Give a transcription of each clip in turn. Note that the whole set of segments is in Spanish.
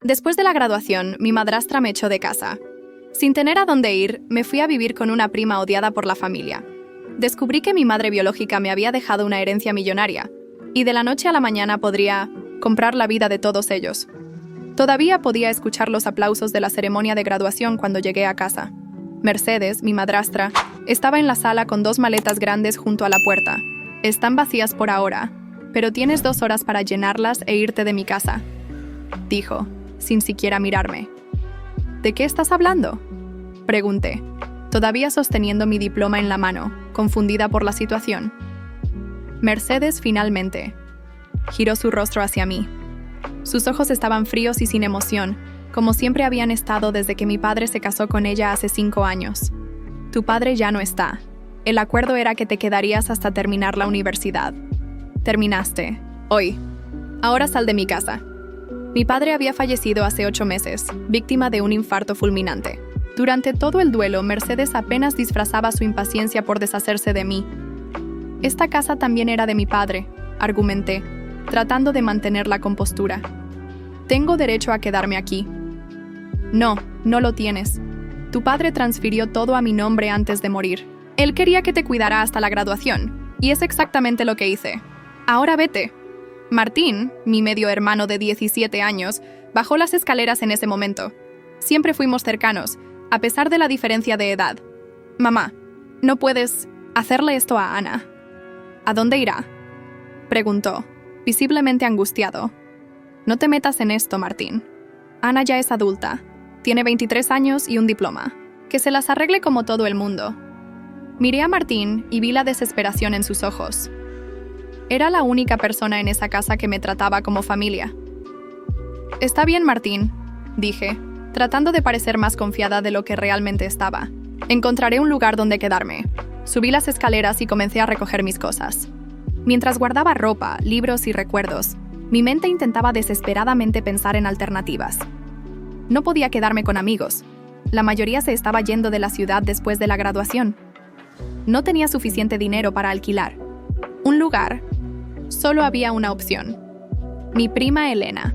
Después de la graduación, mi madrastra me echó de casa. Sin tener a dónde ir, me fui a vivir con una prima odiada por la familia. Descubrí que mi madre biológica me había dejado una herencia millonaria, y de la noche a la mañana podría comprar la vida de todos ellos. Todavía podía escuchar los aplausos de la ceremonia de graduación cuando llegué a casa. Mercedes, mi madrastra, estaba en la sala con 2 maletas grandes junto a la puerta. Están vacías por ahora, pero tienes 2 horas para llenarlas e irte de mi casa, dijo, sin siquiera mirarme. ¿De qué estás hablando?, pregunté, todavía sosteniendo mi diploma en la mano, confundida por la situación. Mercedes finalmente giró su rostro hacia mí. Sus ojos estaban fríos y sin emoción, como siempre habían estado desde que mi padre se casó con ella hace 5 años. Tu padre ya no está. El acuerdo era que te quedarías hasta terminar la universidad. Terminaste. Hoy. Ahora sal de mi casa. Mi padre había fallecido hace 8 meses, víctima de un infarto fulminante. Durante todo el duelo, Mercedes apenas disfrazaba su impaciencia por deshacerse de mí. Esta casa también era de mi padre, argumenté, tratando de mantener la compostura. Tengo derecho a quedarme aquí. No, no lo tienes. Tu padre transfirió todo a mi nombre antes de morir. Él quería que te cuidara hasta la graduación, y es exactamente lo que hice. Ahora vete. Martín, mi medio hermano de 17 años, bajó las escaleras en ese momento. Siempre fuimos cercanos, a pesar de la diferencia de edad. Mamá, no puedes hacerle esto a Ana. ¿A dónde irá?, preguntó, visiblemente angustiado. No te metas en esto, Martín. Ana ya es adulta. Tiene 23 años y un diploma. Que se las arregle como todo el mundo. Miré a Martín y vi la desesperación en sus ojos. Era la única persona en esa casa que me trataba como familia. Está bien, Martín, dije, tratando de parecer más confiada de lo que realmente estaba. Encontraré un lugar donde quedarme. Subí las escaleras y comencé a recoger mis cosas. Mientras guardaba ropa, libros y recuerdos, mi mente intentaba desesperadamente pensar en alternativas. No podía quedarme con amigos. La mayoría se estaba yendo de la ciudad después de la graduación. No tenía suficiente dinero para alquilar un lugar. Solo había una opción. Mi prima Elena.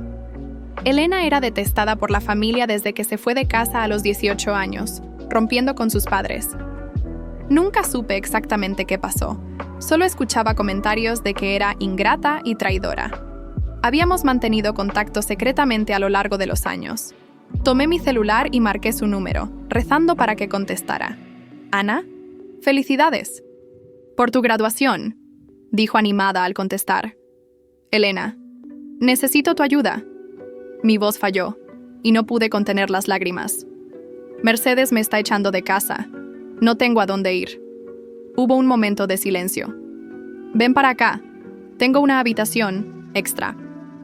Elena era detestada por la familia desde que se fue de casa a los 18 años, rompiendo con sus padres. Nunca supe exactamente qué pasó. Solo escuchaba comentarios de que era ingrata y traidora. Habíamos mantenido contacto secretamente a lo largo de los años. Tomé mi celular y marqué su número, rezando para que contestara. «Ana, felicidades por tu graduación», dijo animada al contestar. «Elena, necesito tu ayuda». Mi voz falló, y no pude contener las lágrimas. «Mercedes me está echando de casa. No tengo a dónde ir». Hubo un momento de silencio. «Ven para acá. Tengo una habitación extra.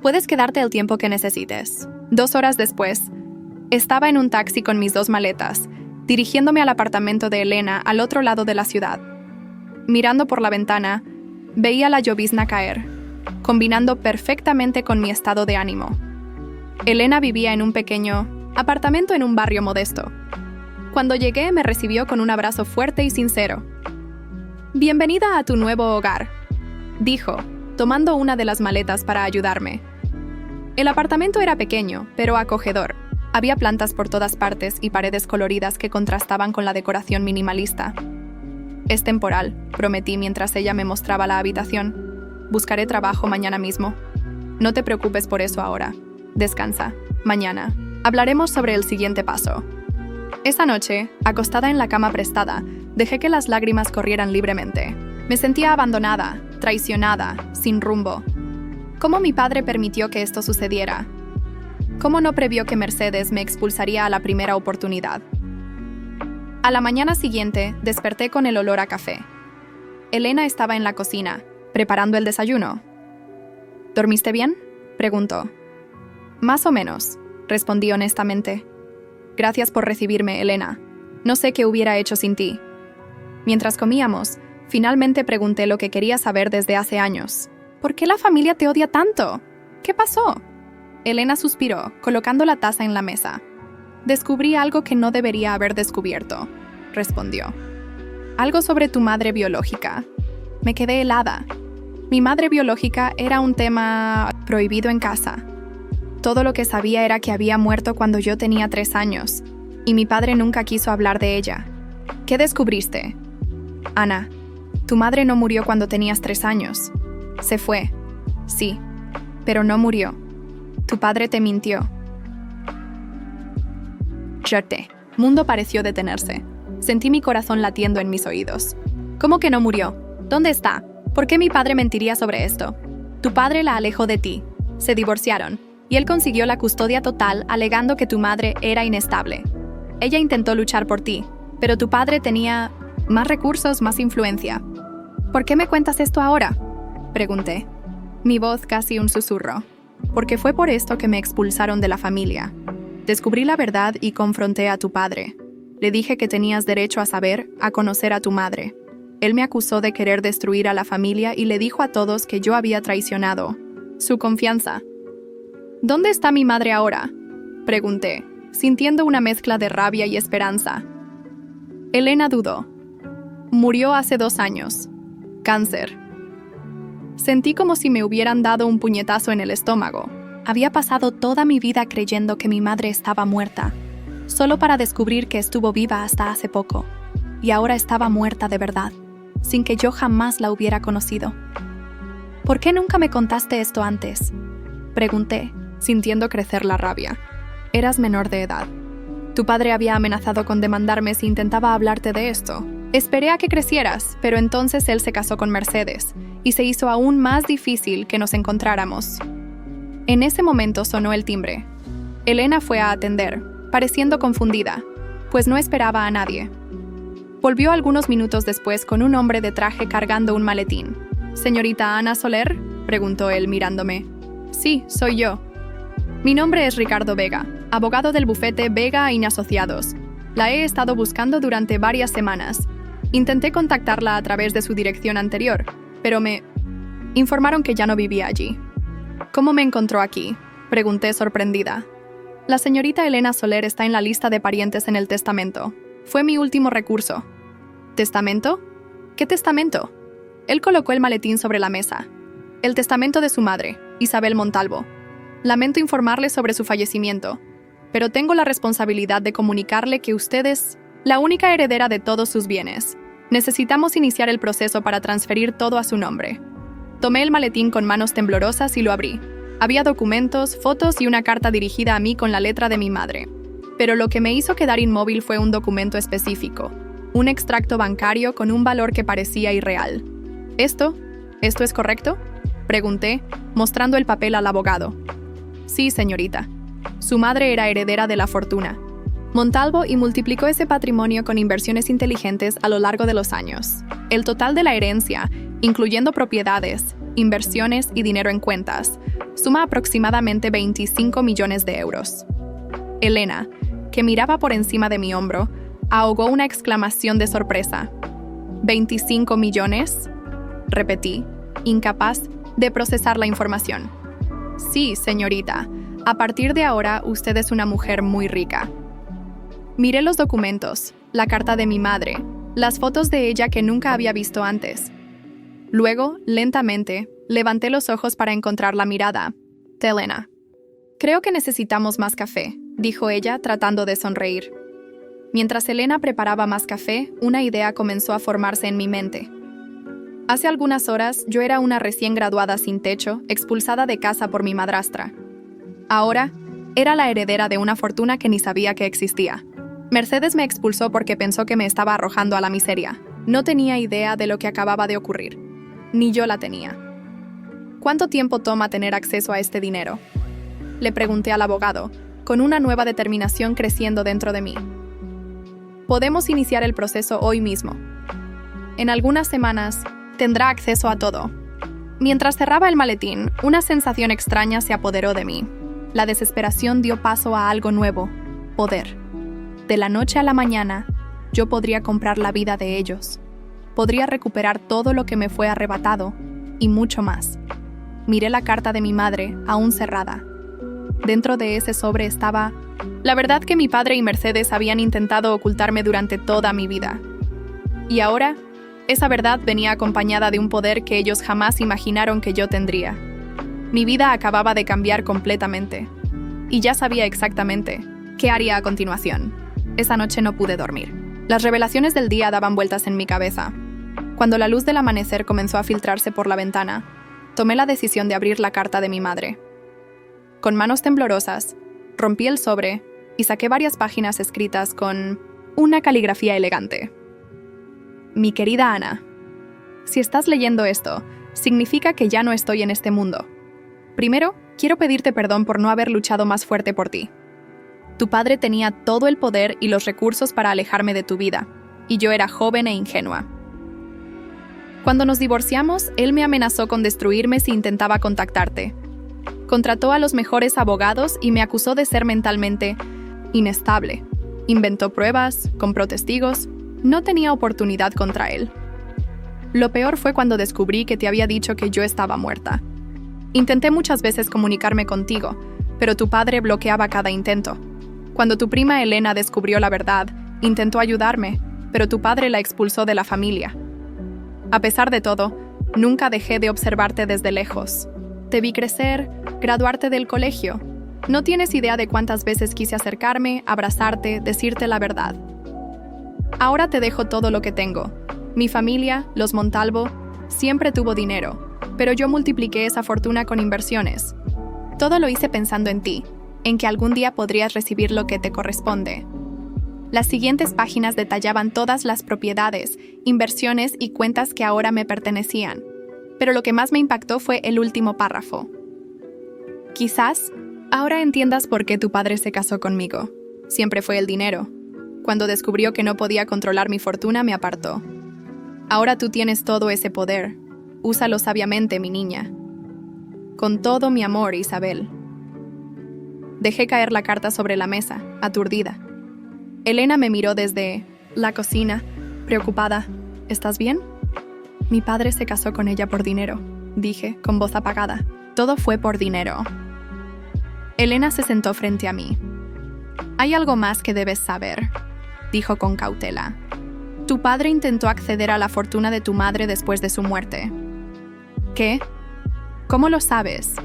Puedes quedarte el tiempo que necesites». 2 horas después, estaba en un taxi con mis 2 maletas, dirigiéndome al apartamento de Elena al otro lado de la ciudad. Mirando por la ventana, veía la llovizna caer, combinando perfectamente con mi estado de ánimo. Elena vivía en un pequeño apartamento en un barrio modesto. Cuando llegué, me recibió con un abrazo fuerte y sincero. «Bienvenida a tu nuevo hogar», dijo, tomando una de las maletas para ayudarme. El apartamento era pequeño, pero acogedor. Había plantas por todas partes y paredes coloridas que contrastaban con la decoración minimalista. «Es temporal», prometí mientras ella me mostraba la habitación. «Buscaré trabajo mañana mismo. No te preocupes por eso ahora. Descansa. Mañana hablaremos sobre el siguiente paso». Esa noche, acostada en la cama prestada, dejé que las lágrimas corrieran libremente. Me sentía abandonada, traicionada, sin rumbo. ¿Cómo mi padre permitió que esto sucediera? ¿Cómo no previó que Mercedes me expulsaría a la primera oportunidad? A la mañana siguiente, desperté con el olor a café. Elena estaba en la cocina, preparando el desayuno. ¿Dormiste bien?, preguntó. «Más o menos», respondí honestamente. «Gracias por recibirme, Elena. No sé qué hubiera hecho sin ti». Mientras comíamos, finalmente pregunté lo que quería saber desde hace años. «¿Por qué la familia te odia tanto? ¿Qué pasó?». Elena suspiró, colocando la taza en la mesa. «Descubrí algo que no debería haber descubierto», respondió. «Algo sobre tu madre biológica». Me quedé helada. Mi madre biológica era un tema prohibido en casa. Todo lo que sabía era que había muerto cuando yo tenía 3 años, y mi padre nunca quiso hablar de ella. ¿Qué descubriste? Ana, tu madre no murió cuando tenías 3 años. Se fue, sí, pero no murió. Tu padre te mintió. Jerte. Mundo pareció detenerse. Sentí mi corazón latiendo en mis oídos. ¿Cómo que no murió? ¿Dónde está? ¿Por qué mi padre mentiría sobre esto? Tu padre la alejó de ti. Se divorciaron, y él consiguió la custodia total alegando que tu madre era inestable. Ella intentó luchar por ti, pero tu padre tenía más recursos, más influencia. ¿Por qué me cuentas esto ahora? Pregunté. Mi voz casi un susurro. Porque fue por esto que me expulsaron de la familia. Descubrí la verdad y confronté a tu padre. Le dije que tenías derecho a saber, a conocer a tu madre. Él me acusó de querer destruir a la familia y le dijo a todos que yo había traicionado su confianza. ¿Dónde está mi madre ahora? Pregunté, sintiendo una mezcla de rabia y esperanza. Elena dudó. Murió hace 2 años. Cáncer. Sentí como si me hubieran dado un puñetazo en el estómago. Había pasado toda mi vida creyendo que mi madre estaba muerta, solo para descubrir que estuvo viva hasta hace poco, y ahora estaba muerta de verdad, sin que yo jamás la hubiera conocido. ¿Por qué nunca me contaste esto antes? Pregunté, sintiendo crecer la rabia. Eras menor de edad. Tu padre había amenazado con demandarme si intentaba hablarte de esto. Esperé a que crecieras, pero entonces él se casó con Mercedes, y se hizo aún más difícil que nos encontráramos. En ese momento sonó el timbre. Elena fue a atender, pareciendo confundida, pues no esperaba a nadie. Volvió algunos minutos después con un hombre de traje cargando un maletín. «¿Señorita Ana Soler?», preguntó él mirándome. «Sí, soy yo. Mi nombre es Ricardo Vega, abogado del bufete Vega & Asociados. La he estado buscando durante varias semanas. Intenté contactarla a través de su dirección anterior, pero me informaron que ya no vivía allí». «¿Cómo me encontró aquí?», pregunté sorprendida. «La señorita Elena Soler está en la lista de parientes en el testamento. Fue mi último recurso». «¿Testamento? ¿Qué testamento?». Él colocó el maletín sobre la mesa. «El testamento de su madre, Isabel Montalvo. Lamento informarle sobre su fallecimiento, pero tengo la responsabilidad de comunicarle que usted es la única heredera de todos sus bienes. Necesitamos iniciar el proceso para transferir todo a su nombre». Tomé el maletín con manos temblorosas y lo abrí. Había documentos, fotos y una carta dirigida a mí con la letra de mi madre. Pero lo que me hizo quedar inmóvil fue un documento específico, un extracto bancario con un valor que parecía irreal. ¿Esto es correcto?», pregunté, mostrando el papel al abogado. «Sí, señorita. Su madre era heredera de la fortuna Montalvo y multiplicó ese patrimonio con inversiones inteligentes a lo largo de los años. El total de la herencia, incluyendo propiedades, inversiones y dinero en cuentas, suma aproximadamente 25 millones de euros». Elena, que miraba por encima de mi hombro, ahogó una exclamación de sorpresa. «¿25 millones?», repetí, incapaz de procesar la información. «Sí, señorita. A partir de ahora, usted es una mujer muy rica». Miré los documentos, la carta de mi madre, las fotos de ella que nunca había visto antes. Luego, lentamente, levanté los ojos para encontrar la mirada de Elena. «Creo que necesitamos más café», dijo ella, tratando de sonreír. Mientras Elena preparaba más café, una idea comenzó a formarse en mi mente. Hace algunas horas, yo era una recién graduada sin techo, expulsada de casa por mi madrastra. Ahora, era la heredera de una fortuna que ni sabía que existía. Mercedes me expulsó porque pensó que me estaba arrojando a la miseria. No tenía idea de lo que acababa de ocurrir. Ni yo la tenía. «¿Cuánto tiempo toma tener acceso a este dinero?», le pregunté al abogado, con una nueva determinación creciendo dentro de mí. «Podemos iniciar el proceso hoy mismo. En algunas semanas, tendrá acceso a todo». Mientras cerraba el maletín, una sensación extraña se apoderó de mí. La desesperación dio paso a algo nuevo: poder. De la noche a la mañana, yo podría comprar la vida de ellos. Podría recuperar todo lo que me fue arrebatado, y mucho más. Miré la carta de mi madre, aún cerrada. Dentro de ese sobre estaba la verdad que mi padre y Mercedes habían intentado ocultarme durante toda mi vida. Y ahora, esa verdad venía acompañada de un poder que ellos jamás imaginaron que yo tendría. Mi vida acababa de cambiar completamente. y ya sabía exactamente qué haría a continuación. Esa noche no pude dormir. Las revelaciones del día daban vueltas en mi cabeza. Cuando la luz del amanecer comenzó a filtrarse por la ventana, tomé la decisión de abrir la carta de mi madre. Con manos temblorosas, rompí el sobre y saqué varias páginas escritas con una caligrafía elegante. Mi querida Ana, si estás leyendo esto, significa que ya no estoy en este mundo. Primero, quiero pedirte perdón por no haber luchado más fuerte por ti. Tu padre tenía todo el poder y los recursos para alejarme de tu vida, y yo era joven e ingenua. Cuando nos divorciamos, él me amenazó con destruirme si intentaba contactarte. Contrató a los mejores abogados y me acusó de ser mentalmente inestable. Inventó pruebas, compró testigos. No tenía oportunidad contra él. Lo peor fue cuando descubrí que te había dicho que yo estaba muerta. Intenté muchas veces comunicarme contigo, pero tu padre bloqueaba cada intento. Cuando tu prima Elena descubrió la verdad, intentó ayudarme, pero tu padre la expulsó de la familia. A pesar de todo, nunca dejé de observarte desde lejos. Te vi crecer, graduarte del colegio. No tienes idea de cuántas veces quise acercarme, abrazarte, decirte la verdad. Ahora te dejo todo lo que tengo. Mi familia, los Montalvo, siempre tuvo dinero, pero yo multipliqué esa fortuna con inversiones. Todo lo hice pensando en ti, en que algún día podrías recibir lo que te corresponde. Las siguientes páginas detallaban todas las propiedades, inversiones y cuentas que ahora me pertenecían, pero lo que más me impactó fue el último párrafo. Quizás ahora entiendas por qué tu padre se casó conmigo. Siempre fue el dinero. Cuando descubrió que no podía controlar mi fortuna, me apartó. Ahora tú tienes todo ese poder. Úsalo sabiamente, mi niña. Con todo mi amor, Isabel. Dejé caer la carta sobre la mesa, aturdida. Elena me miró desde la cocina, preocupada. ¿Estás bien? Mi padre se casó con ella por dinero, dije, con voz apagada. Todo fue por dinero. Elena se sentó frente a mí. Hay algo más que debes saber, dijo con cautela. Tu padre intentó acceder a la fortuna de tu madre después de su muerte. ¿Qué? ¿Cómo lo sabes?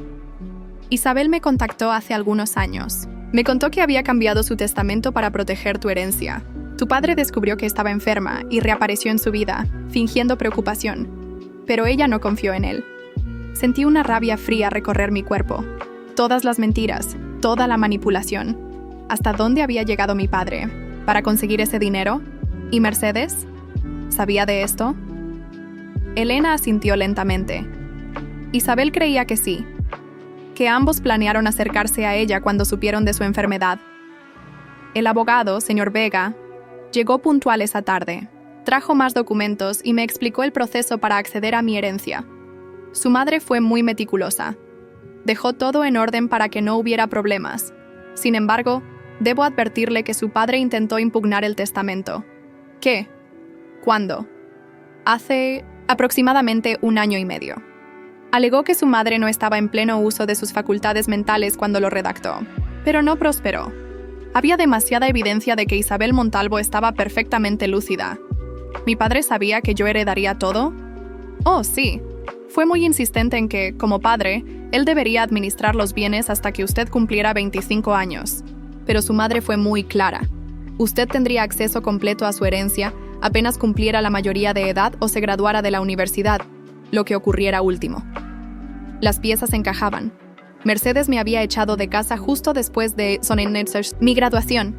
Isabel me contactó hace algunos años. Me contó que había cambiado su testamento para proteger tu herencia. Tu padre descubrió que estaba enferma y reapareció en su vida, fingiendo preocupación. Pero ella no confió en él. Sentí una rabia fría recorrer mi cuerpo. Todas las mentiras, toda la manipulación. ¿Hasta dónde había llegado mi padre? ¿Para conseguir ese dinero? ¿Y Mercedes? ¿Sabía de esto? Elena asintió lentamente. Isabel creía que sí, que ambos planearon acercarse a ella cuando supieron de su enfermedad. El abogado, señor Vega, llegó puntual esa tarde. Trajo más documentos y me explicó el proceso para acceder a mi herencia. Su madre fue muy meticulosa. Dejó todo en orden para que no hubiera problemas. Sin embargo, debo advertirle que su padre intentó impugnar el testamento. ¿Qué? ¿Cuándo? Hace aproximadamente 1 año y medio. Alegó que su madre no estaba en pleno uso de sus facultades mentales cuando lo redactó, pero no prosperó. Había demasiada evidencia de que Isabel Montalvo estaba perfectamente lúcida. ¿Mi padre sabía que yo heredaría todo? Oh, sí. Fue muy insistente en que, como padre, él debería administrar los bienes hasta que usted cumpliera 25 años. Pero su madre fue muy clara. Usted tendría acceso completo a su herencia apenas cumpliera la mayoría de edad o se graduara de la universidad, lo que ocurriera último. Las piezas encajaban. Mercedes me había echado de casa justo después de mi graduación.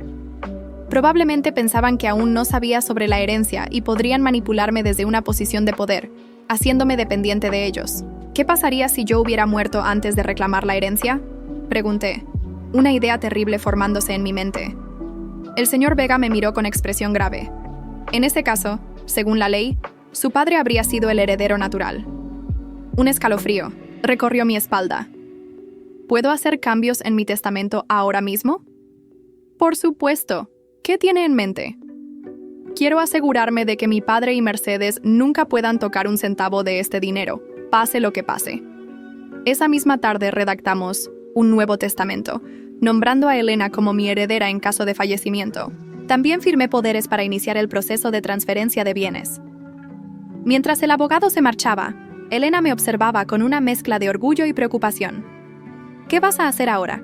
Probablemente pensaban que aún no sabía sobre la herencia y podrían manipularme desde una posición de poder, haciéndome dependiente de ellos. ¿Qué pasaría si yo hubiera muerto antes de reclamar la herencia? Pregunté, una idea terrible formándose en mi mente. El señor Vega me miró con expresión grave. En ese caso, según la ley, su padre habría sido el heredero natural. Un escalofrío recorrió mi espalda. ¿Puedo hacer cambios en mi testamento ahora mismo? Por supuesto. ¿Qué tiene en mente? Quiero asegurarme de que mi padre y Mercedes nunca puedan tocar un centavo de este dinero, pase lo que pase. Esa misma tarde redactamos un nuevo testamento, nombrando a Elena como mi heredera en caso de fallecimiento. También firmé poderes para iniciar el proceso de transferencia de bienes. Mientras el abogado se marchaba, Elena me observaba con una mezcla de orgullo y preocupación. ¿Qué vas a hacer ahora?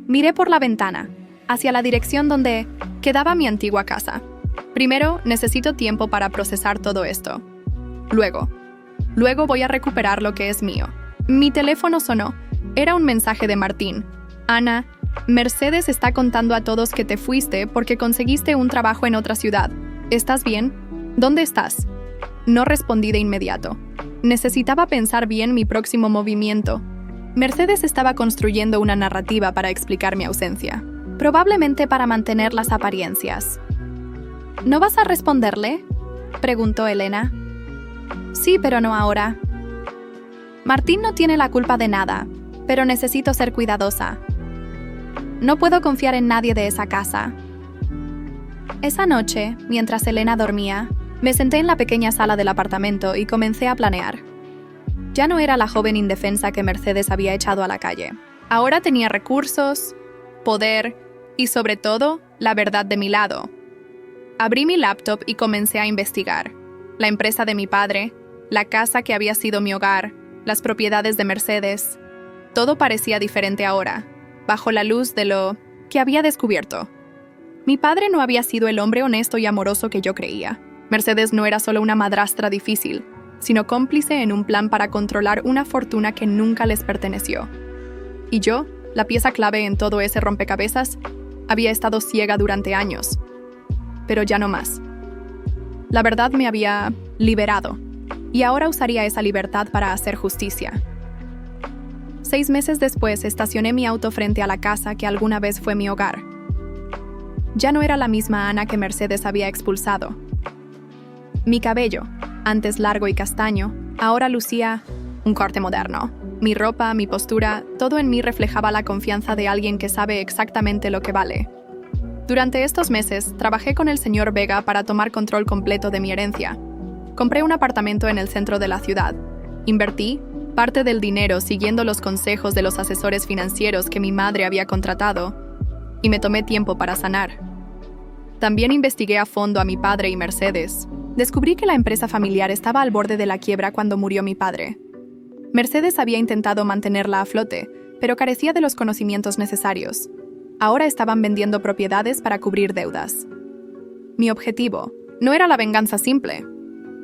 Miré por la ventana, hacia la dirección donde quedaba mi antigua casa. Primero, necesito tiempo para procesar todo esto. Luego voy a recuperar lo que es mío. Mi teléfono sonó. Era un mensaje de Martín. Ana, Mercedes está contando a todos que te fuiste porque conseguiste un trabajo en otra ciudad. ¿Estás bien? ¿Dónde estás? No respondí de inmediato. Necesitaba pensar bien mi próximo movimiento. Mercedes estaba construyendo una narrativa para explicar mi ausencia, probablemente para mantener las apariencias. ¿No vas a responderle?, preguntó Elena. Sí, pero no ahora. Martín no tiene la culpa de nada, pero necesito ser cuidadosa. No puedo confiar en nadie de esa casa. Esa noche, mientras Elena dormía, me senté en la pequeña sala del apartamento y comencé a planear. Ya no era la joven indefensa que Mercedes había echado a la calle. Ahora tenía recursos, poder y, sobre todo, la verdad de mi lado. Abrí mi laptop y comencé a investigar. La empresa de mi padre, la casa que había sido mi hogar, las propiedades de Mercedes. Todo parecía diferente ahora, bajo la luz de lo que había descubierto. Mi padre no había sido el hombre honesto y amoroso que yo creía. Mercedes no era solo una madrastra difícil, sino cómplice en un plan para controlar una fortuna que nunca les perteneció. Y yo, la pieza clave en todo ese rompecabezas, había estado ciega durante años. Pero ya no más. La verdad me había liberado, y ahora usaría esa libertad para hacer justicia. 6 meses después estacioné mi auto frente a la casa que alguna vez fue mi hogar. Ya no era la misma Ana que Mercedes había expulsado. Mi cabello, antes largo y castaño, ahora lucía un corte moderno. Mi ropa, mi postura, todo en mí reflejaba la confianza de alguien que sabe exactamente lo que vale. Durante estos meses, trabajé con el señor Vega para tomar control completo de mi herencia. Compré un apartamento en el centro de la ciudad. Invertí parte del dinero siguiendo los consejos de los asesores financieros que mi madre había contratado, y me tomé tiempo para sanar. También investigué a fondo a mi padre y Mercedes. Descubrí que la empresa familiar estaba al borde de la quiebra cuando murió mi padre. Mercedes había intentado mantenerla a flote, pero carecía de los conocimientos necesarios. Ahora estaban vendiendo propiedades para cubrir deudas. Mi objetivo no era la venganza simple.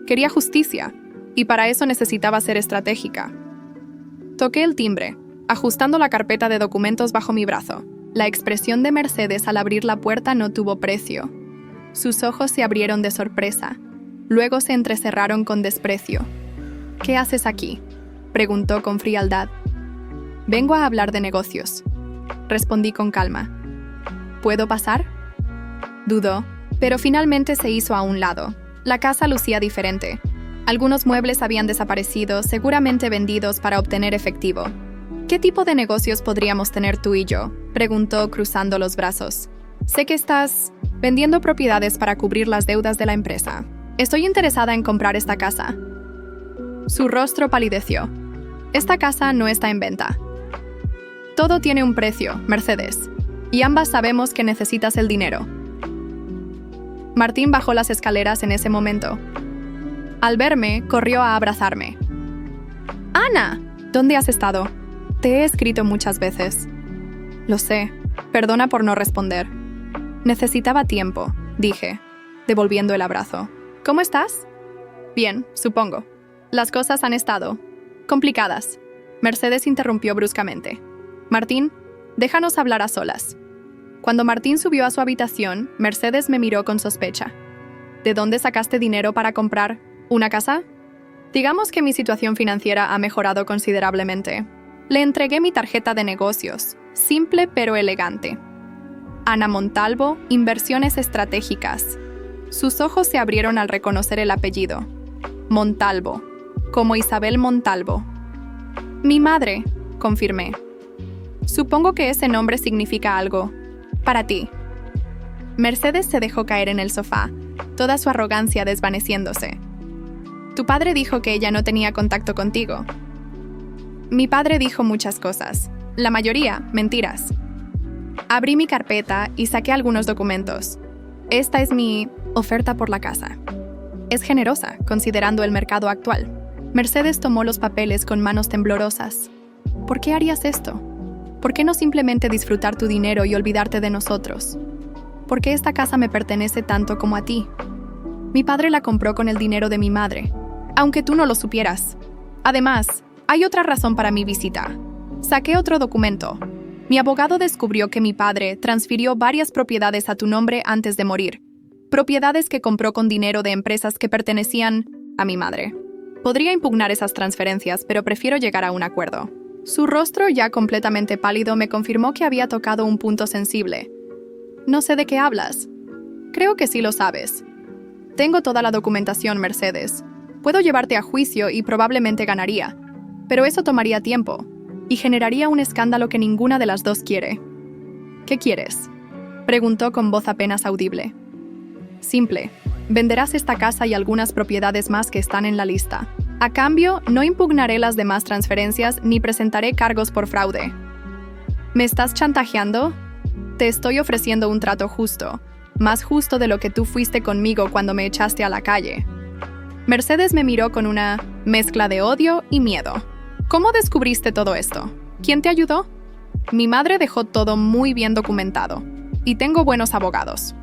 Quería justicia, y para eso necesitaba ser estratégica. Toqué el timbre, ajustando la carpeta de documentos bajo mi brazo. La expresión de Mercedes al abrir la puerta no tuvo precio. Sus ojos se abrieron de sorpresa. Luego se entrecerraron con desprecio. ¿Qué haces aquí?, preguntó con frialdad. Vengo a hablar de negocios, respondí con calma. ¿Puedo pasar? Dudó, pero finalmente se hizo a un lado. La casa lucía diferente. Algunos muebles habían desaparecido, seguramente vendidos para obtener efectivo. ¿Qué tipo de negocios podríamos tener tú y yo?, preguntó cruzando los brazos. Sé que estás vendiendo propiedades para cubrir las deudas de la empresa. Estoy interesada en comprar esta casa. Su rostro palideció. Esta casa no está en venta. Todo tiene un precio, Mercedes, y ambas sabemos que necesitas el dinero. Martín bajó las escaleras en ese momento. Al verme, corrió a abrazarme. ¡Ana! ¿Dónde has estado? Te he escrito muchas veces. Lo sé. Perdona por no responder. Necesitaba tiempo, dije, devolviendo el abrazo. ¿Cómo estás? Bien, supongo. Las cosas han estado complicadas. Mercedes interrumpió bruscamente. Martín, déjanos hablar a solas. Cuando Martín subió a su habitación, Mercedes me miró con sospecha. ¿De dónde sacaste dinero para comprar una casa? Digamos que mi situación financiera ha mejorado considerablemente. Le entregué mi tarjeta de negocios, simple pero elegante. Ana Montalvo, Inversiones Estratégicas. Sus ojos se abrieron al reconocer el apellido. Montalvo, como Isabel Montalvo. Mi madre, confirmé. Supongo que ese nombre significa algo. Para ti. Mercedes se dejó caer en el sofá, toda su arrogancia desvaneciéndose. Tu padre dijo que ella no tenía contacto contigo. Mi padre dijo muchas cosas, la mayoría mentiras. Abrí mi carpeta y saqué algunos documentos. Esta es mi oferta por la casa. Es generosa, considerando el mercado actual. Mercedes tomó los papeles con manos temblorosas. ¿Por qué harías esto? ¿Por qué no simplemente disfrutar tu dinero y olvidarte de nosotros? ¿Por qué esta casa me pertenece tanto como a ti? Mi padre la compró con el dinero de mi madre, aunque tú no lo supieras. Además, hay otra razón para mi visita. Saqué otro documento. Mi abogado descubrió que mi padre transfirió varias propiedades a tu nombre antes de morir. Propiedades que compró con dinero de empresas que pertenecían a mi madre. Podría impugnar esas transferencias, pero prefiero llegar a un acuerdo. Su rostro, ya completamente pálido, me confirmó que había tocado un punto sensible. No sé de qué hablas. Creo que sí lo sabes. Tengo toda la documentación, Mercedes. Puedo llevarte a juicio y probablemente ganaría. Pero eso tomaría tiempo y generaría un escándalo que ninguna de las dos quiere. ¿Qué quieres?, preguntó con voz apenas audible. Simple. Venderás esta casa y algunas propiedades más que están en la lista. A cambio, no impugnaré las demás transferencias ni presentaré cargos por fraude. ¿Me estás chantajeando? Te estoy ofreciendo un trato justo, más justo de lo que tú fuiste conmigo cuando me echaste a la calle. Mercedes me miró con una mezcla de odio y miedo. ¿Cómo descubriste todo esto? ¿Quién te ayudó? Mi madre dejó todo muy bien documentado, y tengo buenos abogados.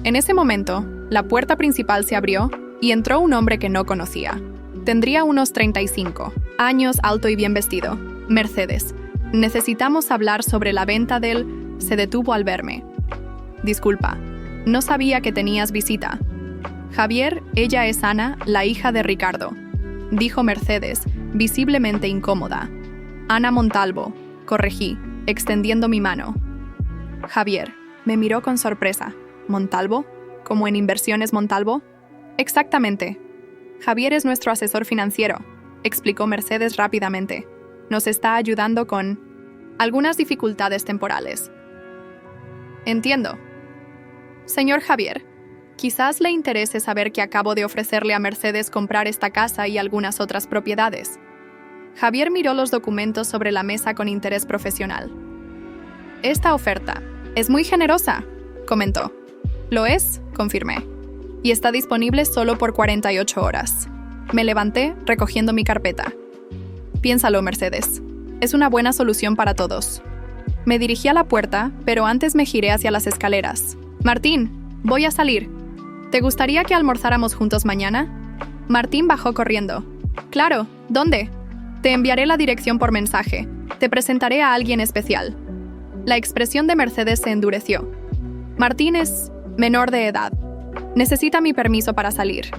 En ese momento, la puerta principal se abrió y entró un hombre que no conocía. Tendría unos 35 años, alto y bien vestido. Mercedes, necesitamos hablar sobre la venta del... Se detuvo al verme. Disculpa, no sabía que tenías visita. Javier, ella es Ana, la hija de Ricardo, dijo Mercedes, visiblemente incómoda. Ana Montalvo, corregí, extendiendo mi mano. Javier, me miró con sorpresa. ¿Montalvo? ¿Como en Inversiones Montalvo? Exactamente. Javier es nuestro asesor financiero, explicó Mercedes rápidamente. Nos está ayudando con algunas dificultades temporales. Entiendo. Señor Javier, quizás le interese saber que acabo de ofrecerle a Mercedes comprar esta casa y algunas otras propiedades. Javier miró los documentos sobre la mesa con interés profesional. Esta oferta es muy generosa, comentó. Lo es, confirmé. Y está disponible solo por 48 horas. Me levanté, recogiendo mi carpeta. Piénsalo, Mercedes. Es una buena solución para todos. Me dirigí a la puerta, pero antes me giré hacia las escaleras. Martín, voy a salir. ¿Te gustaría que almorzáramos juntos mañana? Martín bajó corriendo. Claro, ¿dónde? Te enviaré la dirección por mensaje. Te presentaré a alguien especial. La expresión de Mercedes se endureció. Martín es menor de edad. Necesita mi permiso para salir.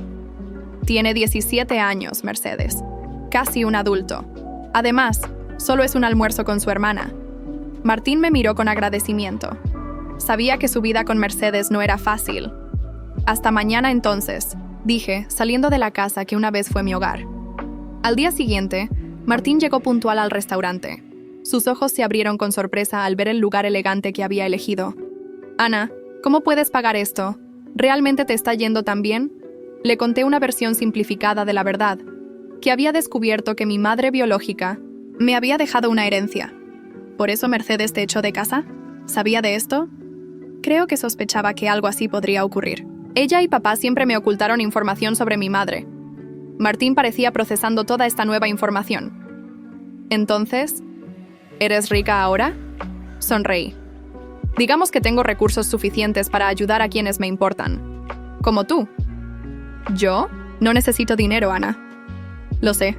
Tiene 17 años, Mercedes. Casi un adulto. Además, solo es un almuerzo con su hermana. Martín me miró con agradecimiento. Sabía que su vida con Mercedes no era fácil. Hasta mañana entonces, dije, saliendo de la casa que una vez fue mi hogar. Al día siguiente, Martín llegó puntual al restaurante. Sus ojos se abrieron con sorpresa al ver el lugar elegante que había elegido. Ana, ¿cómo puedes pagar esto? ¿Realmente te está yendo tan bien? Le conté una versión simplificada de la verdad, que había descubierto que mi madre biológica me había dejado una herencia. ¿Por eso Mercedes te echó de casa? ¿Sabía de esto? Creo que sospechaba que algo así podría ocurrir. Ella y papá siempre me ocultaron información sobre mi madre. Martín parecía procesando toda esta nueva información. Entonces, ¿eres rica ahora? Sonreí. Digamos que tengo recursos suficientes para ayudar a quienes me importan. Como tú. ¿Yo? No necesito dinero, Ana. Lo sé,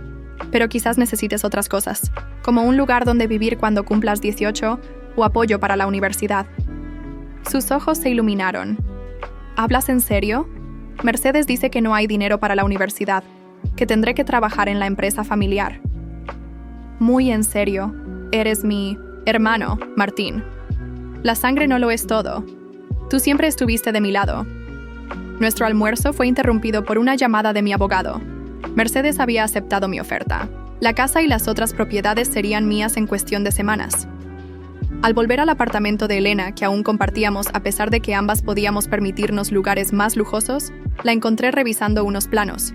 pero quizás necesites otras cosas, como un lugar donde vivir cuando cumplas 18 o apoyo para la universidad. Sus ojos se iluminaron. ¿Hablas en serio? Mercedes dice que no hay dinero para la universidad, que tendré que trabajar en la empresa familiar. Muy en serio. Eres mi hermano, Martín. La sangre no lo es todo. Tú siempre estuviste de mi lado. Nuestro almuerzo fue interrumpido por una llamada de mi abogado. Mercedes había aceptado mi oferta. La casa y las otras propiedades serían mías en cuestión de semanas. Al volver al apartamento de Elena, que aún compartíamos a pesar de que ambas podíamos permitirnos lugares más lujosos, la encontré revisando unos planos.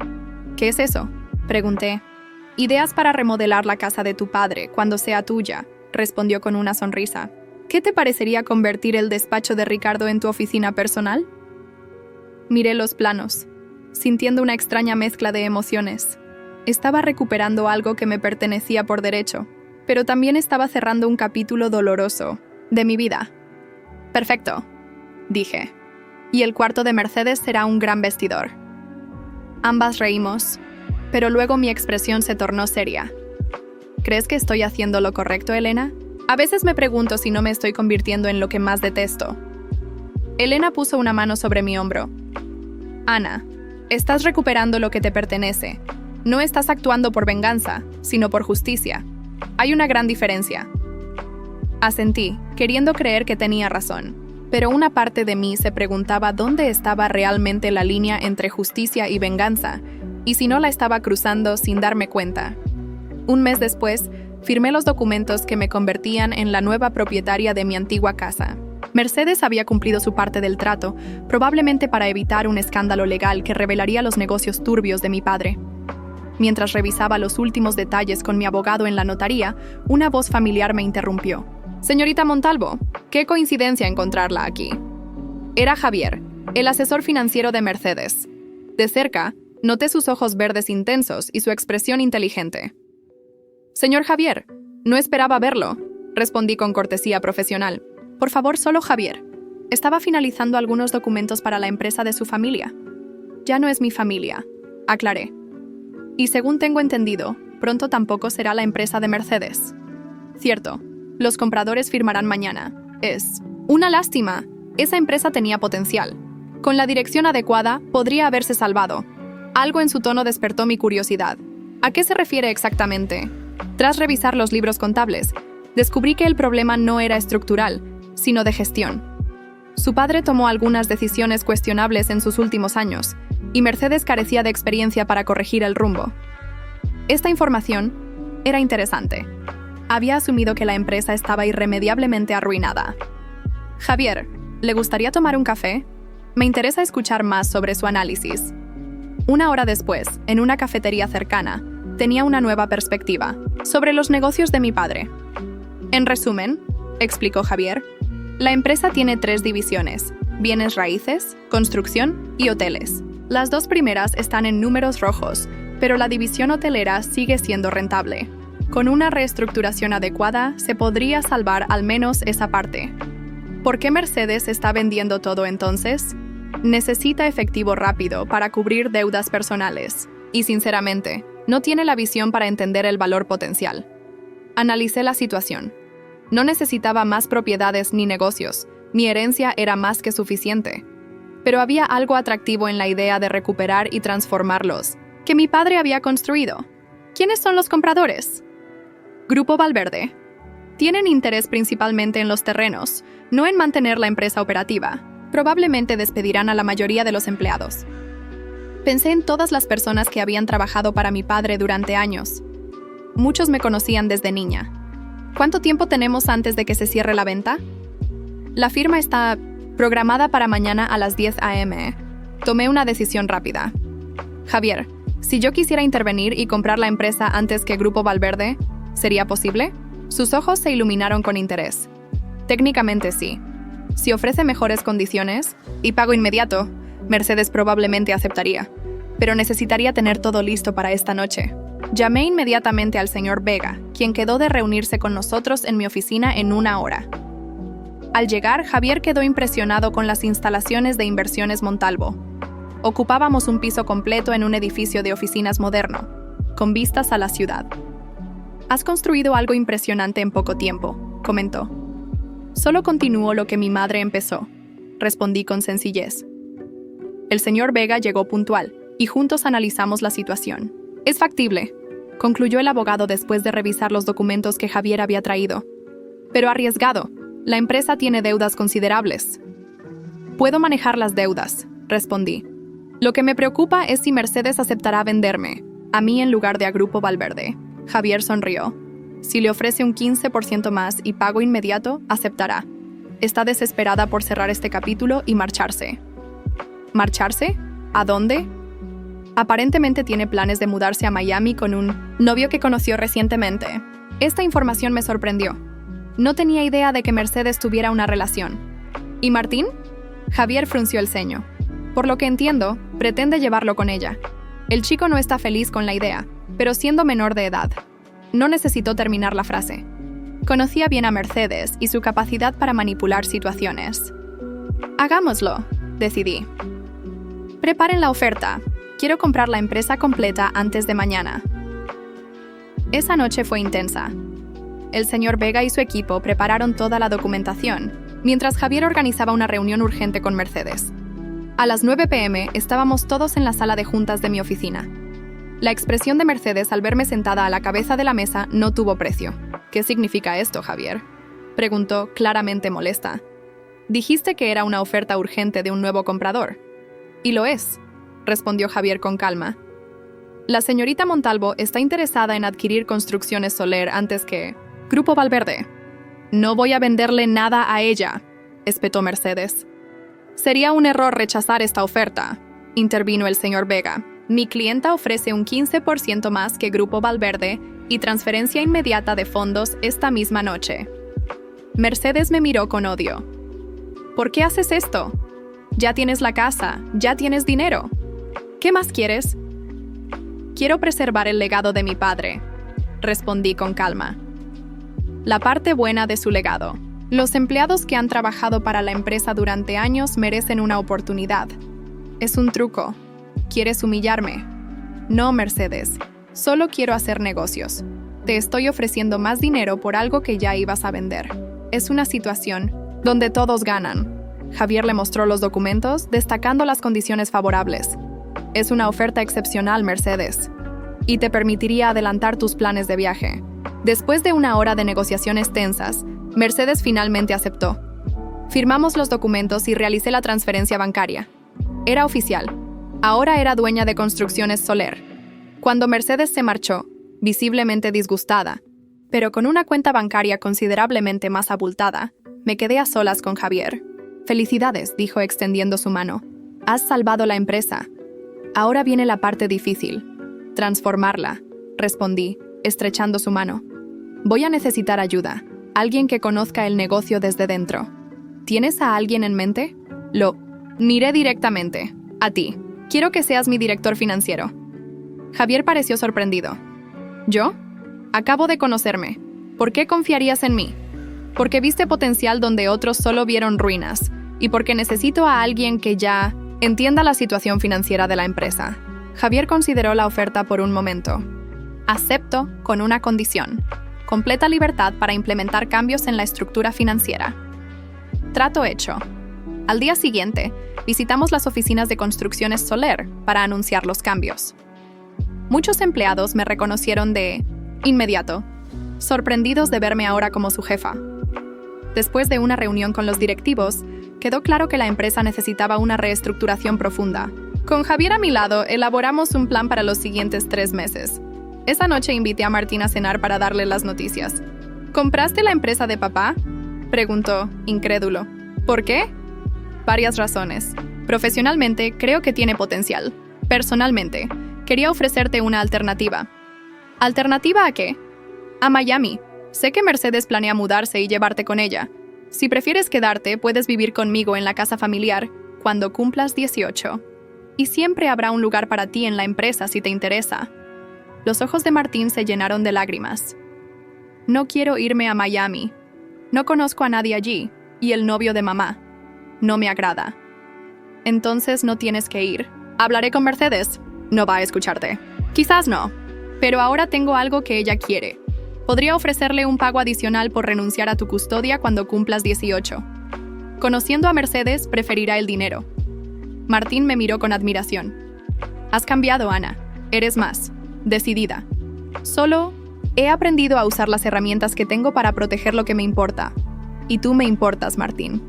¿Qué es eso?, pregunté. Ideas para remodelar la casa de tu padre cuando sea tuya, respondió con una sonrisa. ¿Qué te parecería convertir el despacho de Ricardo en tu oficina personal? Miré los planos, sintiendo una extraña mezcla de emociones. Estaba recuperando algo que me pertenecía por derecho, pero también estaba cerrando un capítulo doloroso de mi vida. Perfecto, dije. Y el cuarto de Mercedes será un gran vestidor. Ambas reímos, pero luego mi expresión se tornó seria. ¿Crees que estoy haciendo lo correcto, Elena? A veces me pregunto si no me estoy convirtiendo en lo que más detesto. Elena puso una mano sobre mi hombro. Ana, estás recuperando lo que te pertenece. No estás actuando por venganza, sino por justicia. Hay una gran diferencia. Asentí, queriendo creer que tenía razón, pero una parte de mí se preguntaba dónde estaba realmente la línea entre justicia y venganza, y si no la estaba cruzando sin darme cuenta. Un mes después, firmé los documentos que me convertían en la nueva propietaria de mi antigua casa. Mercedes había cumplido su parte del trato, probablemente para evitar un escándalo legal que revelaría los negocios turbios de mi padre. Mientras revisaba los últimos detalles con mi abogado en la notaría, una voz familiar me interrumpió. «Señorita Montalvo, qué coincidencia encontrarla aquí». Era Javier, el asesor financiero de Mercedes. De cerca, noté sus ojos verdes intensos y su expresión inteligente. «Señor Javier, no esperaba verlo», respondí con cortesía profesional. «Por favor, solo Javier. Estaba finalizando algunos documentos para la empresa de su familia». «Ya no es mi familia», aclaré. «Y según tengo entendido, pronto tampoco será la empresa de Mercedes». «Cierto. Los compradores firmarán mañana. Es una lástima. Esa empresa tenía potencial. Con la dirección adecuada, podría haberse salvado». Algo en su tono despertó mi curiosidad. ¿A qué se refiere exactamente? Tras revisar los libros contables, descubrí que el problema no era estructural, sino de gestión. Su padre tomó algunas decisiones cuestionables en sus últimos años, y Mercedes carecía de experiencia para corregir el rumbo. Esta información era interesante. Había asumido que la empresa estaba irremediablemente arruinada. «Javier, ¿le gustaría tomar un café? Me interesa escuchar más sobre su análisis». Una hora después, en una cafetería cercana, tenía una nueva perspectiva sobre los negocios de mi padre. «En resumen», explicó Javier, «la empresa tiene 3 divisiones: bienes raíces, construcción y hoteles. Las 2 primeras están en números rojos, pero la división hotelera sigue siendo rentable. Con una reestructuración adecuada, se podría salvar al menos esa parte». ¿Por qué Mercedes está vendiendo todo entonces? Necesita efectivo rápido para cubrir deudas personales. Y sinceramente, no tiene la visión para entender el valor potencial. Analicé la situación. No necesitaba más propiedades ni negocios. Mi herencia era más que suficiente. Pero había algo atractivo en la idea de recuperar y transformarlos, que mi padre había construido. ¿Quiénes son los compradores? Grupo Valverde. Tienen interés principalmente en los terrenos, no en mantener la empresa operativa. Probablemente despedirán a la mayoría de los empleados. Pensé en todas las personas que habían trabajado para mi padre durante años. Muchos me conocían desde niña. ¿Cuánto tiempo tenemos antes de que se cierre la venta? La firma está programada para mañana a las 10 a.m. Tomé una decisión rápida. Javier, si yo quisiera intervenir y comprar la empresa antes que Grupo Valverde, ¿sería posible? Sus ojos se iluminaron con interés. Técnicamente sí. Si ofrece mejores condiciones y pago inmediato, Mercedes probablemente aceptaría, pero necesitaría tener todo listo para esta noche. Llamé inmediatamente al señor Vega, quien quedó de reunirse con nosotros en mi oficina en 1 hora. Al llegar, Javier quedó impresionado con las instalaciones de Inversiones Montalvo. Ocupábamos un piso completo en un edificio de oficinas moderno, con vistas a la ciudad. «Has construido algo impresionante en poco tiempo», comentó. «Solo continúo lo que mi madre empezó», respondí con sencillez. El señor Vega llegó puntual, y juntos analizamos la situación. «Es factible», concluyó el abogado después de revisar los documentos que Javier había traído. «Pero arriesgado. La empresa tiene deudas considerables». «Puedo manejar las deudas», respondí. «Lo que me preocupa es si Mercedes aceptará venderme, a mí en lugar de a Grupo Valverde». Javier sonrió. «Si le ofrece un 15% más y pago inmediato, aceptará. Está desesperada por cerrar este capítulo y marcharse». ¿Marcharse? ¿A dónde? Aparentemente tiene planes de mudarse a Miami con un novio que conoció recientemente. Esta información me sorprendió. No tenía idea de que Mercedes tuviera una relación. ¿Y Martín? Javier frunció el ceño. Por lo que entiendo, pretende llevarlo con ella. El chico no está feliz con la idea, pero siendo menor de edad. No necesitó terminar la frase. Conocía bien a Mercedes y su capacidad para manipular situaciones. Hagámoslo, decidí. Preparen la oferta. Quiero comprar la empresa completa antes de mañana. Esa noche fue intensa. El señor Vega y su equipo prepararon toda la documentación, mientras Javier organizaba una reunión urgente con Mercedes. A las 9 p.m. estábamos todos en la sala de juntas de mi oficina. La expresión de Mercedes al verme sentada a la cabeza de la mesa no tuvo precio. ¿Qué significa esto, Javier?, preguntó, claramente molesta. Dijiste que era una oferta urgente de un nuevo comprador. Y lo es, respondió Javier con calma. La señorita Montalvo está interesada en adquirir Construcciones Soler antes que Grupo Valverde. No voy a venderle nada a ella, espetó Mercedes. Sería un error rechazar esta oferta, intervino el señor Vega. Mi clienta ofrece un 15% más que Grupo Valverde y transferencia inmediata de fondos esta misma noche. Mercedes me miró con odio. ¿Por qué haces esto? Ya tienes la casa, ya tienes dinero. ¿Qué más quieres? Quiero preservar el legado de mi padre, respondí con calma. La parte buena de su legado. Los empleados que han trabajado para la empresa durante años merecen una oportunidad. Es un truco. ¿Quieres humillarme? No, Mercedes. Solo quiero hacer negocios. Te estoy ofreciendo más dinero por algo que ya ibas a vender. Es una situación donde todos ganan. Javier le mostró los documentos, destacando las condiciones favorables. Es una oferta excepcional, Mercedes. Y te permitiría adelantar tus planes de viaje. Después de una hora de negociaciones tensas, Mercedes finalmente aceptó. Firmamos los documentos y realicé la transferencia bancaria. Era oficial. Ahora era dueña de Construcciones Soler. Cuando Mercedes se marchó, visiblemente disgustada, pero con una cuenta bancaria considerablemente más abultada, me quedé a solas con Javier. «Felicidades», dijo extendiendo su mano. «Has salvado la empresa. Ahora viene la parte difícil. Transformarla», respondí, estrechando su mano. «Voy a necesitar ayuda. Alguien que conozca el negocio desde dentro. ¿Tienes a alguien en mente?» Lo miré directamente. «A ti. Quiero que seas mi director financiero». Javier pareció sorprendido. ¿Yo? Acabo de conocerme. ¿Por qué confiarías en mí? Porque viste potencial donde otros solo vieron ruinas, y porque necesito a alguien que ya entienda la situación financiera de la empresa. Javier consideró la oferta por un momento. Acepto con una condición: completa libertad para implementar cambios en la estructura financiera. Trato hecho. Al día siguiente, visitamos las oficinas de Construcciones Soler para anunciar los cambios. Muchos empleados me reconocieron de inmediato, sorprendidos de verme ahora como su jefa. Después de una reunión con los directivos, quedó claro que la empresa necesitaba una reestructuración profunda. Con Javier a mi lado, elaboramos un plan para los siguientes 3 meses. Esa noche invité a Martín a cenar para darle las noticias. ¿Compraste la empresa de papá?, preguntó, incrédulo. ¿Por qué? Varias razones. Profesionalmente, creo que tiene potencial. Personalmente, quería ofrecerte una alternativa. ¿Alternativa a qué? A Miami. Sé que Mercedes planea mudarse y llevarte con ella. Si prefieres quedarte, puedes vivir conmigo en la casa familiar cuando cumplas 18. Y siempre habrá un lugar para ti en la empresa si te interesa. Los ojos de Martín se llenaron de lágrimas. No quiero irme a Miami. No conozco a nadie allí, y el novio de mamá no me agrada. Entonces no tienes que ir. Hablaré con Mercedes. No va a escucharte. Quizás no, pero ahora tengo algo que ella quiere. Podría ofrecerle un pago adicional por renunciar a tu custodia cuando cumplas 18. Conociendo a Mercedes, preferirá el dinero. Martín me miró con admiración. Has cambiado, Ana. Eres más decidida. Solo he aprendido a usar las herramientas que tengo para proteger lo que me importa. Y tú me importas, Martín.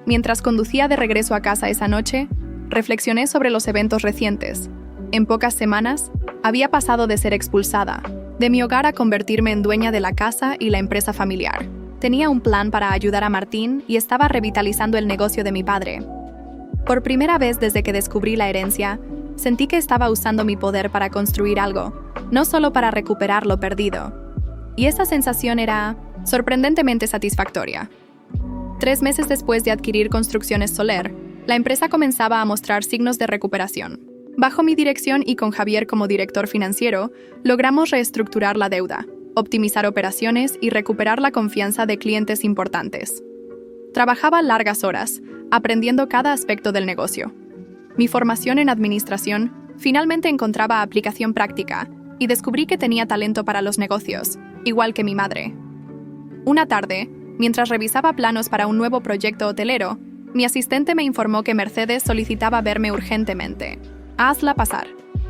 Mientras conducía de regreso a casa esa noche, reflexioné sobre los eventos recientes. En pocas semanas, había pasado de ser expulsada de mi hogar a convertirme en dueña de la casa y la empresa familiar. Tenía un plan para ayudar a Martín y estaba revitalizando el negocio de mi padre. Por primera vez desde que descubrí la herencia, sentí que estaba usando mi poder para construir algo, no solo para recuperar lo perdido. Y esa sensación era sorprendentemente satisfactoria. 3 meses después de adquirir Construcciones Soler, la empresa comenzaba a mostrar signos de recuperación. Bajo mi dirección y con Javier como director financiero, logramos reestructurar la deuda, optimizar operaciones y recuperar la confianza de clientes importantes. Trabajaba largas horas, aprendiendo cada aspecto del negocio. Mi formación en administración finalmente encontraba aplicación práctica y descubrí que tenía talento para los negocios, igual que mi madre. Una tarde, mientras revisaba planos para un nuevo proyecto hotelero, mi asistente me informó que Mercedes solicitaba verme urgentemente. «Hazla pasar»,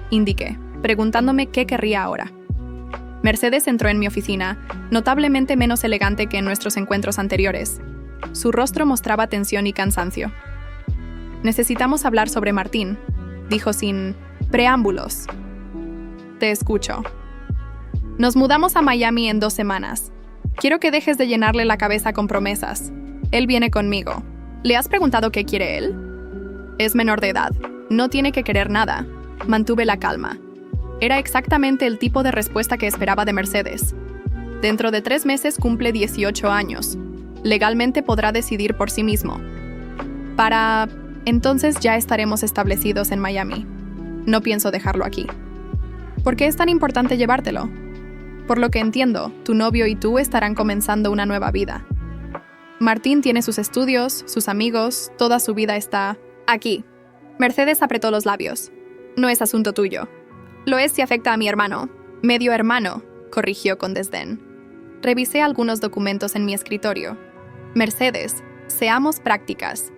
indiqué, preguntándome qué querría ahora. Mercedes entró en mi oficina, notablemente menos elegante que en nuestros encuentros anteriores. Su rostro mostraba tensión y cansancio. «Necesitamos hablar sobre Martín», dijo sin preámbulos. «Te escucho». «Nos mudamos a Miami en 2 semanas. Quiero que dejes de llenarle la cabeza con promesas. Él viene conmigo. ¿Le has preguntado qué quiere él?» «Es menor de edad. No tiene que querer nada». Mantuve la calma. Era exactamente el tipo de respuesta que esperaba de Mercedes. Dentro de 3 meses cumple 18 años. Legalmente podrá decidir por sí mismo. Para entonces ya estaremos establecidos en Miami. No pienso dejarlo aquí. ¿Por qué es tan importante llevártelo? Por lo que entiendo, tu novio y tú estarán comenzando una nueva vida. Martín tiene sus estudios, sus amigos, toda su vida está aquí. Mercedes apretó los labios. No es asunto tuyo. Lo es si afecta a mi hermano. Medio hermano, corrigió con desdén. Revisé algunos documentos en mi escritorio. Mercedes, seamos prácticas.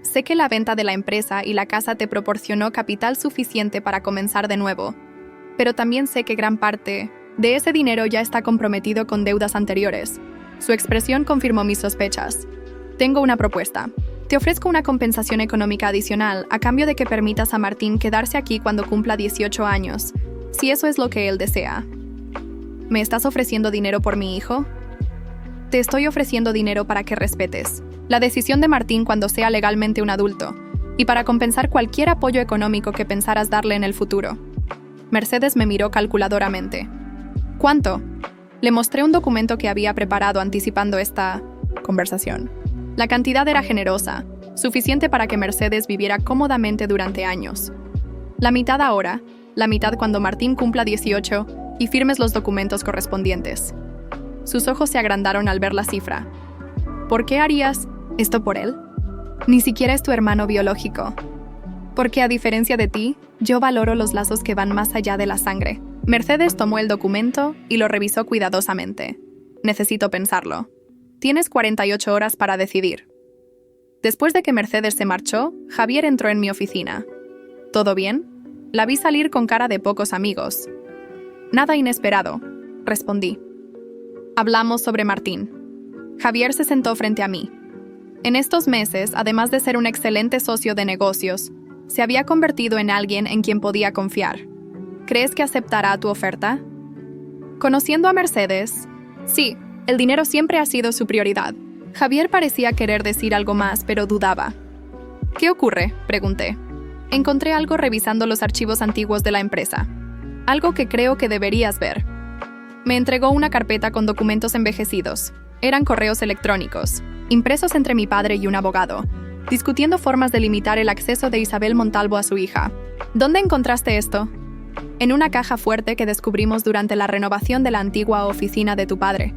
Sé que la venta de la empresa y la casa te proporcionó capital suficiente para comenzar de nuevo, pero también sé que gran parte de ese dinero ya está comprometido con deudas anteriores. Su expresión confirmó mis sospechas. Tengo una propuesta. Te ofrezco una compensación económica adicional a cambio de que permitas a Martín quedarse aquí cuando cumpla 18 años, si eso es lo que él desea. ¿Me estás ofreciendo dinero por mi hijo? Te estoy ofreciendo dinero para que respetes la decisión de Martín cuando sea legalmente un adulto y para compensar cualquier apoyo económico que pensaras darle en el futuro. Mercedes me miró calculadoramente. ¿Cuánto? Le mostré un documento que había preparado anticipando esta conversación. La cantidad era generosa, suficiente para que Mercedes viviera cómodamente durante años. La mitad ahora, la mitad cuando Martín cumpla 18 y firmes los documentos correspondientes. Sus ojos se agrandaron al ver la cifra. ¿Por qué harías esto por él? Ni siquiera es tu hermano biológico. Porque a diferencia de ti, yo valoro los lazos que van más allá de la sangre. Mercedes tomó el documento y lo revisó cuidadosamente. Necesito pensarlo. Tienes 48 horas para decidir. Después de que Mercedes se marchó, Javier entró en mi oficina. ¿Todo bien? La vi salir con cara de pocos amigos. Nada inesperado, respondí. Hablamos sobre Martín. Javier se sentó frente a mí. En estos meses, además de ser un excelente socio de negocios, se había convertido en alguien en quien podía confiar. ¿Crees que aceptará tu oferta? Conociendo a Mercedes, sí. El dinero siempre ha sido su prioridad. Javier parecía querer decir algo más, pero dudaba. ¿Qué ocurre?, pregunté. Encontré algo revisando los archivos antiguos de la empresa. Algo que creo que deberías ver. Me entregó una carpeta con documentos envejecidos. Eran correos electrónicos, impresos entre mi padre y un abogado, discutiendo formas de limitar el acceso de Isabel Montalvo a su hija. ¿Dónde encontraste esto? En una caja fuerte que descubrimos durante la renovación de la antigua oficina de tu padre.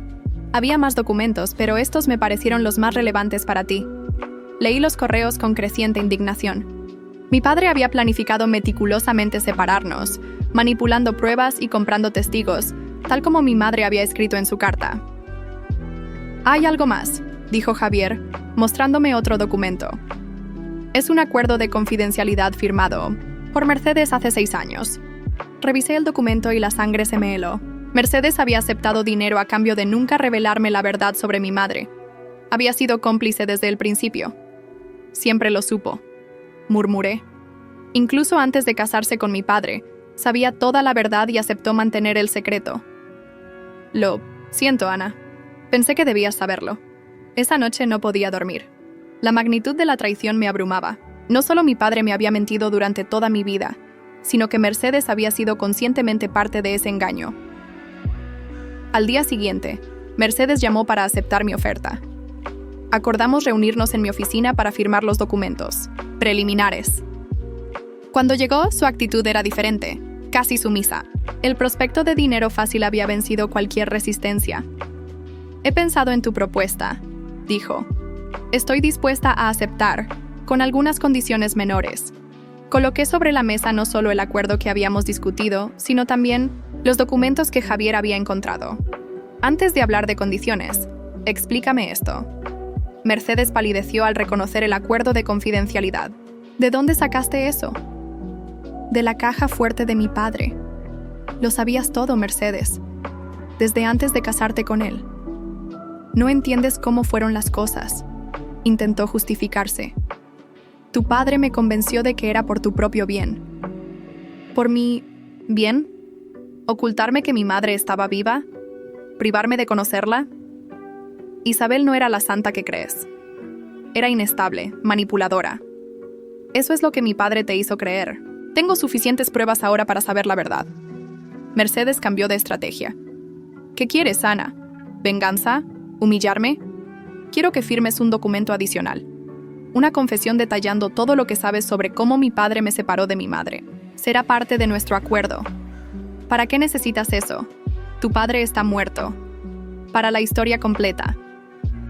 Había más documentos, pero estos me parecieron los más relevantes para ti. Leí los correos con creciente indignación. Mi padre había planificado meticulosamente separarnos, manipulando pruebas y comprando testigos, tal como mi madre había escrito en su carta. Hay algo más, dijo Javier, mostrándome otro documento. Es un acuerdo de confidencialidad firmado por Mercedes hace 6 años. Revisé el documento y la sangre se me heló. Mercedes había aceptado dinero a cambio de nunca revelarme la verdad sobre mi madre. Había sido cómplice desde el principio. Siempre lo supo, murmuré. Incluso antes de casarse con mi padre, sabía toda la verdad y aceptó mantener el secreto. Lo siento, Ana. Pensé que debías saberlo. Esa noche no podía dormir. La magnitud de la traición me abrumaba. No solo mi padre me había mentido durante toda mi vida, sino que Mercedes había sido conscientemente parte de ese engaño. Al día siguiente, Mercedes llamó para aceptar mi oferta. Acordamos reunirnos en mi oficina para firmar los documentos preliminares. Cuando llegó, su actitud era diferente, casi sumisa. El prospecto de dinero fácil había vencido cualquier resistencia. «He pensado en tu propuesta», dijo. «Estoy dispuesta a aceptar, con algunas condiciones menores». Coloqué sobre la mesa no solo el acuerdo que habíamos discutido, sino también los documentos que Javier había encontrado. «Antes de hablar de condiciones, explícame esto». Mercedes palideció al reconocer el acuerdo de confidencialidad. «¿De dónde sacaste eso?» «De la caja fuerte de mi padre». «Lo sabías todo, Mercedes. Desde antes de casarte con él». «No entiendes cómo fueron las cosas», intentó justificarse. «Tu padre me convenció de que era por tu propio bien». ¿Por mi bien? ¿Ocultarme que mi madre estaba viva? ¿Privarme de conocerla? Isabel no era la santa que crees. Era inestable, manipuladora. Eso es lo que mi padre te hizo creer. Tengo suficientes pruebas ahora para saber la verdad. Mercedes cambió de estrategia. ¿Qué quieres, Ana? ¿Venganza? ¿Humillarme? Quiero que firmes un documento adicional. Una confesión detallando todo lo que sabes sobre cómo mi padre me separó de mi madre. Será parte de nuestro acuerdo. ¿Para qué necesitas eso? Tu padre está muerto. Para la historia completa.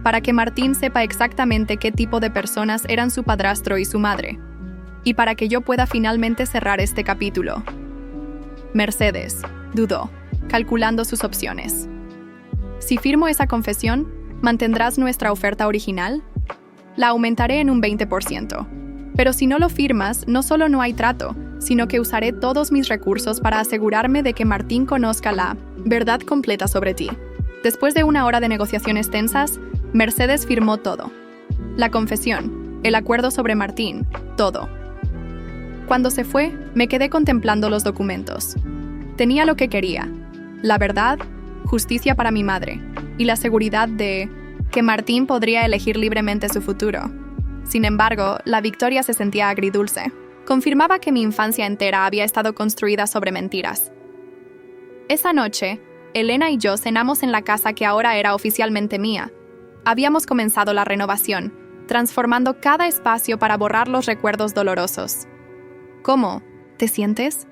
Para que Martín sepa exactamente qué tipo de personas eran su padrastro y su madre. Y para que yo pueda finalmente cerrar este capítulo. Mercedes dudó, calculando sus opciones. Si firmo esa confesión, ¿mantendrás nuestra oferta original? La aumentaré en un 20%. Pero si no lo firmas, no solo no hay trato, sino que usaré todos mis recursos para asegurarme de que Martín conozca la verdad completa sobre ti. Después de una hora de negociaciones tensas, Mercedes firmó todo. La confesión, el acuerdo sobre Martín, todo. Cuando se fue, me quedé contemplando los documentos. Tenía lo que quería: la verdad, justicia para mi madre, y la seguridad de que Martín podría elegir libremente su futuro. Sin embargo, la victoria se sentía agridulce. Confirmaba que mi infancia entera había estado construida sobre mentiras. Esa noche, Elena y yo cenamos en la casa que ahora era oficialmente mía. Habíamos comenzado la renovación, transformando cada espacio para borrar los recuerdos dolorosos. «¿Cómo? ¿Te sientes?»,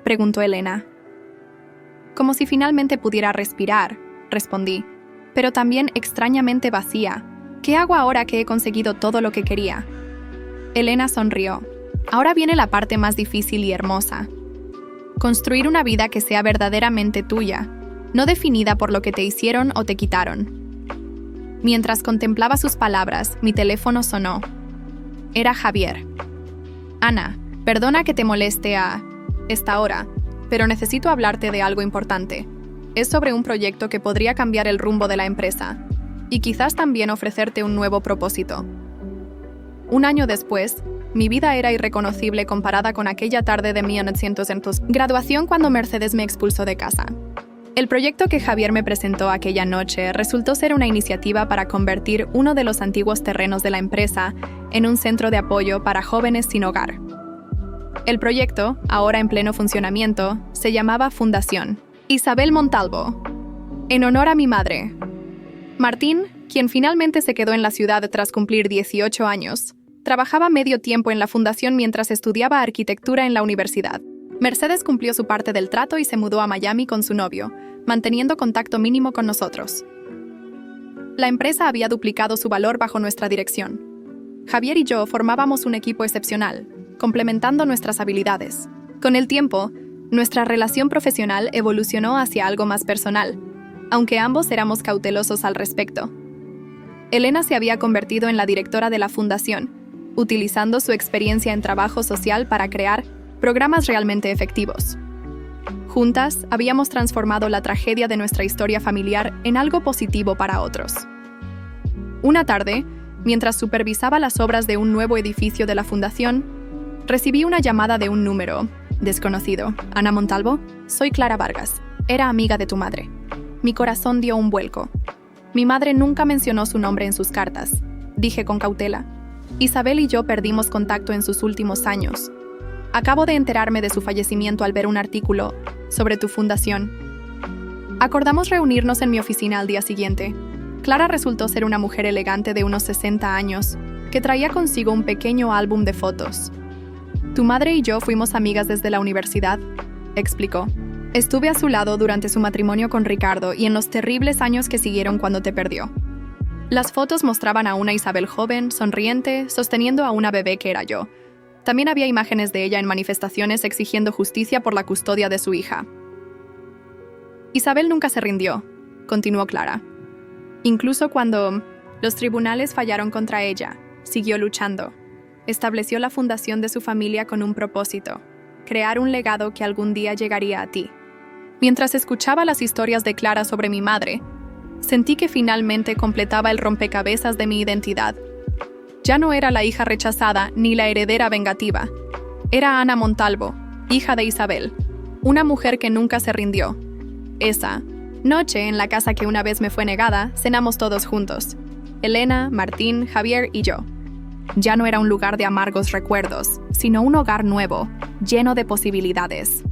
preguntó Elena. «Como si finalmente pudiera respirar», respondí, «pero también extrañamente vacía. ¿Qué hago ahora que he conseguido todo lo que quería?». Elena sonrió. «Ahora viene la parte más difícil y hermosa. Construir una vida que sea verdaderamente tuya, no definida por lo que te hicieron o te quitaron». Mientras contemplaba sus palabras, mi teléfono sonó. Era Javier. «Ana, perdona que te moleste a esta hora, pero necesito hablarte de algo importante. Es sobre un proyecto que podría cambiar el rumbo de la empresa y quizás también ofrecerte un nuevo propósito». Un año después, mi vida era irreconocible comparada con aquella tarde de 1900 graduación cuando Mercedes me expulsó de casa. El proyecto que Javier me presentó aquella noche resultó ser una iniciativa para convertir uno de los antiguos terrenos de la empresa en un centro de apoyo para jóvenes sin hogar. El proyecto, ahora en pleno funcionamiento, se llamaba Fundación Isabel Montalvo, en honor a mi madre. Martín, quien finalmente se quedó en la ciudad tras cumplir 18 años, trabajaba medio tiempo en la fundación mientras estudiaba arquitectura en la universidad. Mercedes cumplió su parte del trato y se mudó a Miami con su novio, manteniendo contacto mínimo con nosotros. La empresa había duplicado su valor bajo nuestra dirección. Javier y yo formábamos un equipo excepcional, complementando nuestras habilidades. Con el tiempo, nuestra relación profesional evolucionó hacia algo más personal, aunque ambos éramos cautelosos al respecto. Elena se había convertido en la directora de la fundación, utilizando su experiencia en trabajo social para crear programas realmente efectivos. Juntas, habíamos transformado la tragedia de nuestra historia familiar en algo positivo para otros. Una tarde, mientras supervisaba las obras de un nuevo edificio de la fundación, recibí una llamada de un número desconocido. «Ana Montalvo, soy Clara Vargas. Era amiga de tu madre». Mi corazón dio un vuelco. Mi madre nunca mencionó su nombre en sus cartas, dije con cautela. Isabel y yo perdimos contacto en sus últimos años. Acabo de enterarme de su fallecimiento al ver un artículo sobre tu fundación. Acordamos reunirnos en mi oficina al día siguiente. Clara resultó ser una mujer elegante de unos 60 años, que traía consigo un pequeño álbum de fotos. Tu madre y yo fuimos amigas desde la universidad, explicó. Estuve a su lado durante su matrimonio con Ricardo y en los terribles años que siguieron cuando te perdió. Las fotos mostraban a una Isabel joven, sonriente, sosteniendo a una bebé que era yo. También había imágenes de ella en manifestaciones exigiendo justicia por la custodia de su hija. Isabel nunca se rindió, continuó Clara. Incluso cuando los tribunales fallaron contra ella, siguió luchando. Estableció la fundación de su familia con un propósito: crear un legado que algún día llegaría a ti. Mientras escuchaba las historias de Clara sobre mi madre, sentí que finalmente completaba el rompecabezas de mi identidad. Ya no era la hija rechazada ni la heredera vengativa. Era Ana Montalvo, hija de Isabel, una mujer que nunca se rindió. Esa noche, en la casa que una vez me fue negada, cenamos todos juntos. Elena, Martín, Javier y yo. Ya no era un lugar de amargos recuerdos, sino un hogar nuevo, lleno de posibilidades.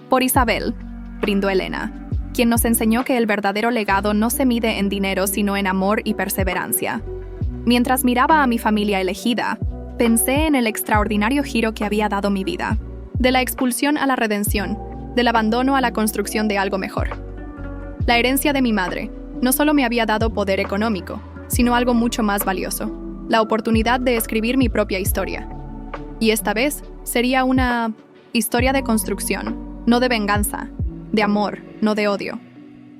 Por Isabel, brindó Elena, quien nos enseñó que el verdadero legado no se mide en dinero, sino en amor y perseverancia. Mientras miraba a mi familia elegida, pensé en el extraordinario giro que había dado mi vida. De la expulsión a la redención, del abandono a la construcción de algo mejor. La herencia de mi madre no solo me había dado poder económico, sino algo mucho más valioso: la oportunidad de escribir mi propia historia. Y esta vez sería una historia de construcción, no de venganza, de amor, no de odio.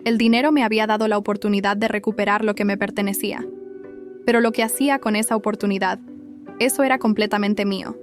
El dinero me había dado la oportunidad de recuperar lo que me pertenecía. Pero lo que hacía con esa oportunidad, eso era completamente mío.